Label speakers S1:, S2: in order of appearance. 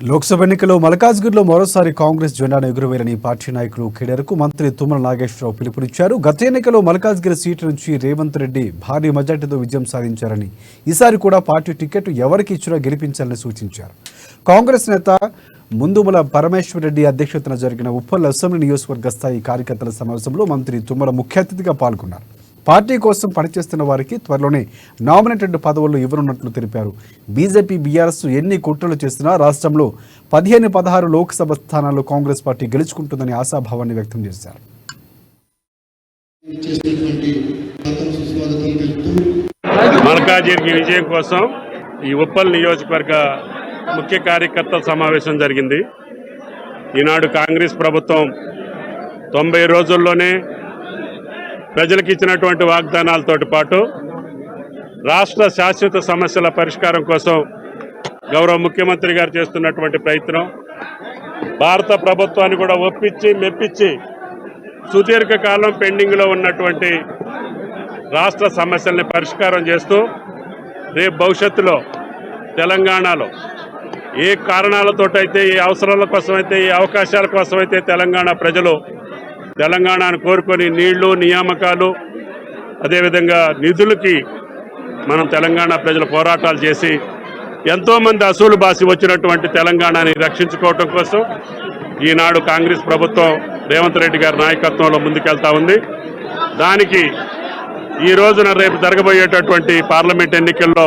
S1: లోక్సభ ఎన్నికల్లో మల్కాజ్గిరిలో మరోసారి కాంగ్రెస్ జెండాను ఎగురవేయాలని పార్టీ నాయకులు కేడర్కు మంత్రి తుమ్మల నాగేశ్వరరావు పిలుపునిచ్చారు. గత ఎన్నికల్లో మల్కాజ్గిరి సీటు నుంచి రేవంత్ రెడ్డి భారీ మెజార్టీతో విజయం సాధించారని, ఈసారి కూడా పార్టీ టికెట్ ఎవరికి ఇచ్చినా గెలిపించాలని సూచించారు. కాంగ్రెస్ నేత ముందుమల పరమేశ్వర్ రెడ్డి అధ్యక్షతన జరిగిన ఉప్పల్ అసెంబ్లీ నియోజకవర్గ స్థాయి కార్యకర్తల సమావేశంలో మంత్రి తుమ్మల ముఖ్య అతిథిగా పాల్గొన్నారు. పార్టీ కోసం పనిచేస్తున్న వారికి త్వరలోనే నామినేటెడ్ పదవులు ఇవ్వనున్నట్లు తెలిపారు. బీజేపీ బీఆర్ఎస్ ఎన్ని కుట్రలు చేసినా రాష్ట్రంలో 15-16 లోక్సభ స్థానాల్లో కాంగ్రెస్ పార్టీ గెలుచుకుంటుందని ఆశాభావాన్ని వ్యక్తం చేశారు.
S2: మల్కాజ్గిరి విజయం కోసం ఈ ఉప్పల్ నియోజకవర్గ ముఖ్య కార్యకర్తల సమావేశం జరిగింది. ఈనాడు కాంగ్రెస్ ప్రభుత్వం 90 రోజుల్లోనే ప్రజలకు ఇచ్చినటువంటి వాగ్దానాలతో పాటు రాష్ట్ర శాశ్వత సమస్యల పరిష్కారం కోసం గౌరవ ముఖ్యమంత్రి గారు చేస్తున్నటువంటి ప్రయత్నం, భారత ప్రభుత్వాన్ని కూడా ఒప్పించి మెప్పించి సుదీర్ఘకాలం పెండింగ్లో ఉన్నటువంటి రాష్ట్ర సమస్యల్ని పరిష్కారం చేస్తూ రేపు భవిష్యత్తులో తెలంగాణలో ఏ కారణాలతోటైతే, ఏ అవసరాల కోసమైతే, ఏ అవకాశాల కోసమైతే తెలంగాణ ప్రజలు తెలంగాణను కోరుకొని నీళ్లు, నియామకాలు, అదేవిధంగా నిధులకి మనం తెలంగాణ ప్రజలు పోరాటాలు చేసి ఎంతోమంది అసూలు బాసి వచ్చినటువంటి తెలంగాణని రక్షించుకోవటం కోసం ఈనాడు కాంగ్రెస్ ప్రభుత్వం రేవంత్ రెడ్డి గారి నాయకత్వంలో ముందుకెళ్తా ఉంది. దానికి ఈ రోజున రేపు జరగబోయేటటువంటి పార్లమెంట్ ఎన్నికల్లో